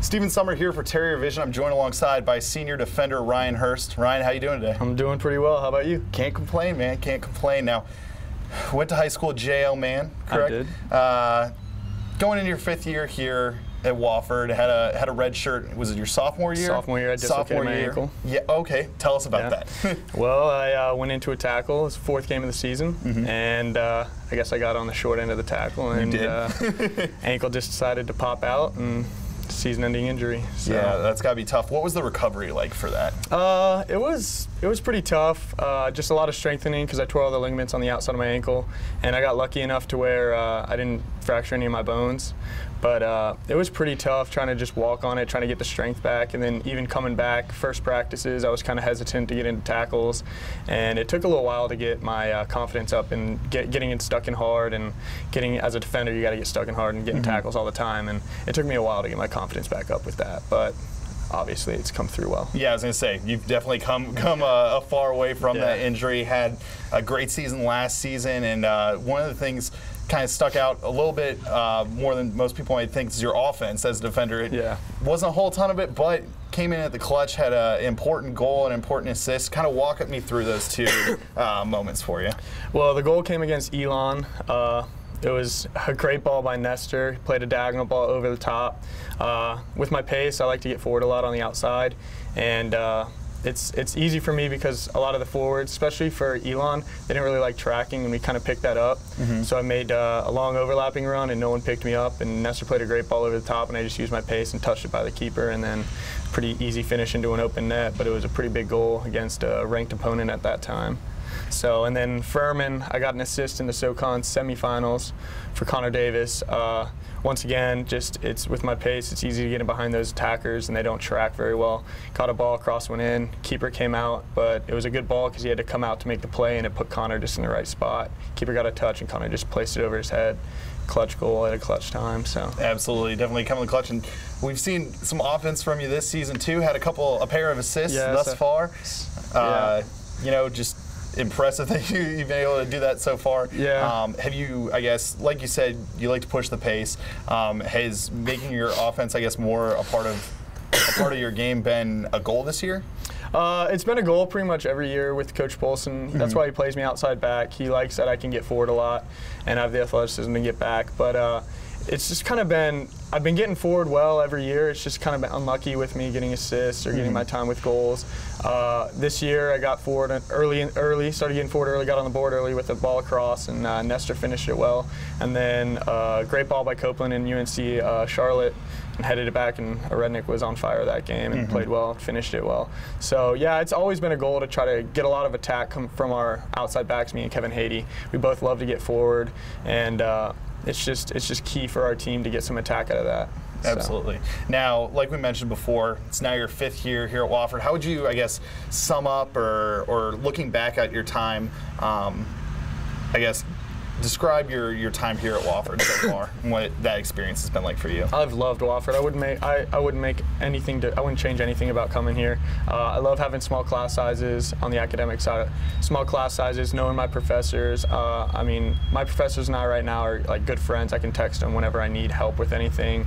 Steve Sommer here for Terrier Vision. I'm joined alongside by senior defender Ryan Hurst. Ryan, how you doing today? I'm doing pretty well. How about you? Can't complain, man. Can't complain. Now, went to high school at JL, man. Correct? I did. Going into your 5th year here at Wofford, had a red shirt. Was it your sophomore year? Sophomore year, I dislocated my ankle. Yeah. Okay. Tell us about that. Well, I went into a tackle. It was the 4th game of the season, and I guess I got on the short end of the tackle, and ankle just decided to pop out, and season-ending injury. So. Yeah, that's got to be tough. What was the recovery like for that? It was pretty tough. Just a lot of strengthening because I tore all the ligaments on the outside of my ankle, and I got lucky enough to where I didn't fracture any of my bones. But it was pretty tough trying to just walk on it, trying to get the strength back, and then even coming back, first practices, I was kind of hesitant to get into tackles, and it took a little while to get my confidence up and getting it stuck in hard, and as a defender, you got to get stuck in hard and getting tackles all the time, and it took me a while to get my confidence back up with that, but obviously it's come through well. Yeah, I was going to say, you've definitely come a far way from that injury, had a great season last season, and one of the things kind of stuck out a little bit more than most people might think is your offense as a defender. It wasn't a whole ton of it, but came in at the clutch, had an important goal, an important assist. Kind of walk me through those two moments for you. Well, the goal came against Elon. It was a great ball by Nestor. He played a diagonal ball over the top. With my pace, I like to get forward a lot on the outside, and it's easy for me because a lot of the forwards, especially for Elon, they didn't really like tracking, and we kind of picked that up. So I made a long overlapping run, and no one picked me up, and Nestor played a great ball over the top, and I just used my pace and touched it by the keeper, and then pretty easy finish into an open net, but it was a pretty big goal against a ranked opponent at that time. So, and then Furman, I got an assist in the SoCon semifinals for Connor Davis. Once again, it's with my pace, it's easy to get in behind those attackers, and they don't track very well. Caught a ball, cross went in, keeper came out, but it was a good ball because he had to come out to make the play, and it put Connor just in the right spot. Keeper got a touch, and Connor just placed it over his head. Clutch goal at a clutch time. So absolutely, definitely coming to clutch, and we've seen some offense from you this season too. Had a pair of assists thus far. You know, just impressive that you've been able to do that so far. Have you, I guess, like you said, you like to push the pace. Has making your offense, I guess, more a part of your game been a goal this year? It's been a goal pretty much every year with Coach Polson. That's why he plays me outside back. He likes that I can get forward a lot, and I have the athleticism to get back. But it's just kind of been, I've been getting forward well every year. It's just kind of been unlucky with me getting assists or getting my time with goals. This year I got forward early, started getting forward early, got on the board early with a ball across, and Nestor finished it well. And then great ball by Copeland in UNC Charlotte, and headed it back, and Rednick was on fire that game and played well, finished it well. So yeah, it's always been a goal to try to get a lot of attack from our outside backs, me and Kevin Haiti. We both love to get forward, and it's just key for our team to get some attack out of that. Absolutely. So. Now, like we mentioned before, it's now your 5th year here at Wofford. How would you, I guess, sum up or looking back at your time, I guess, describe your time here at Wofford so far and what that experience has been like for you? I've loved Wofford. I wouldn't change anything about coming here. I love having small class sizes on the academic side. Small class sizes, knowing my professors. I mean, my professors and I right now are like good friends. I can text them whenever I need help with anything.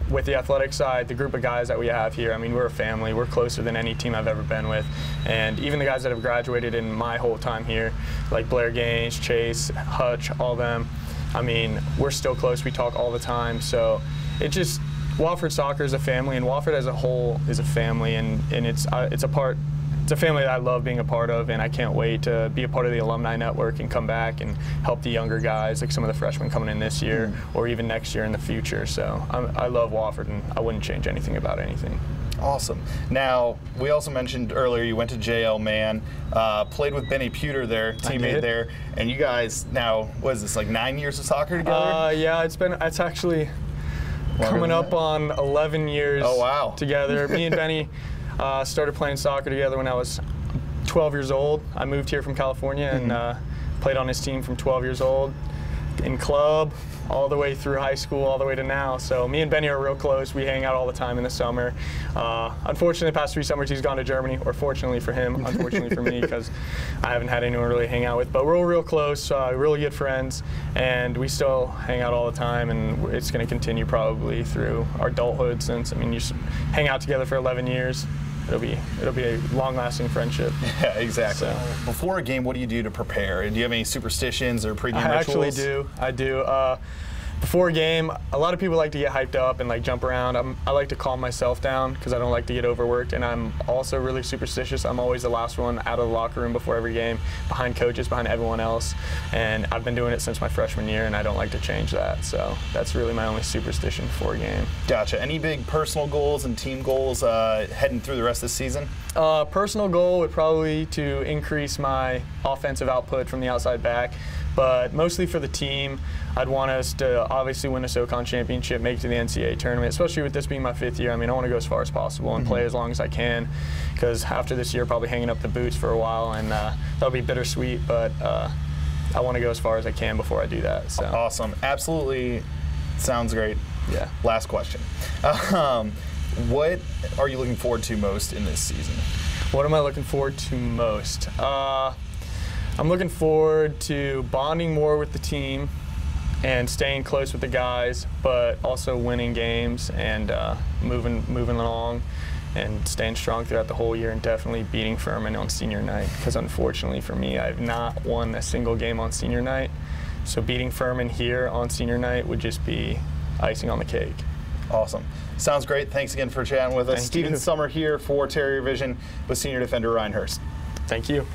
With the athletic side, the group of guys that we have here, I mean, we're a family. We're closer than any team I've ever been with. And even the guys that have graduated in my whole time here, like Blair Gaines, Chase, Hutch, all them, I mean, we're still close. We talk all the time. So it just, Wofford soccer is a family, and Wofford as a whole is a family, and it's a family that I love being a part of, and I can't wait to be a part of the alumni network and come back and help the younger guys, like some of the freshmen coming in this year or even next year in the future. So I love Wofford, and I wouldn't change anything about anything. Awesome. Now, we also mentioned earlier you went to JL, man, played with Benny Pewter there, teammate there, and you guys now, what is this, like 9 years of soccer together? Yeah, it's actually coming up on 11 years together. Me and Benny started playing soccer together when I was 12 years old. I moved here from California and played on his team from 12 years old in club, all the way through high school, all the way to now. So me and Benny are real close. We hang out all the time in the summer. Unfortunately, the past 3 summers he's gone to Germany, or fortunately for him, unfortunately for me, because I haven't had anyone really hang out with. But we're all real close, really good friends, and we still hang out all the time, and it's going to continue probably through our adulthood, since, I mean, you hang out together for 11 years. It'll be a long-lasting friendship. Yeah, exactly. So, before a game, what do you do to prepare? Do you have any superstitions or pregame rituals? I actually do. I do. Before a game, a lot of people like to get hyped up and like jump around. I like to calm myself down because I don't like to get overworked, and I'm also really superstitious. I'm always the last one out of the locker room before every game, behind coaches, behind everyone else, and I've been doing it since my freshman year, and I don't like to change that. So that's really my only superstition before a game. Gotcha. Any big personal goals and team goals heading through the rest of the season? Personal goal would probably to increase my offensive output from the outside back. But mostly for the team, I'd want us to obviously win a SoCon championship, make it to the NCAA tournament, especially with this being my 5th year. I mean, I want to go as far as possible and play as long as I can, because after this year, probably hanging up the boots for a while, and that'll be bittersweet, but I want to go as far as I can before I do that. So. Awesome. Absolutely sounds great. Yeah. Last question. What are you looking forward to most in this season? What am I looking forward to most? I'm looking forward to bonding more with the team and staying close with the guys, but also winning games and moving along and staying strong throughout the whole year, and definitely beating Furman on senior night, because unfortunately for me, I've not won a single game on senior night. So beating Furman here on senior night would just be icing on the cake. Awesome. Sounds great. Thanks again for chatting with us. Thank Steve you. Sommer here for Terrier Vision with senior defender Ryan Hurst. Thank you.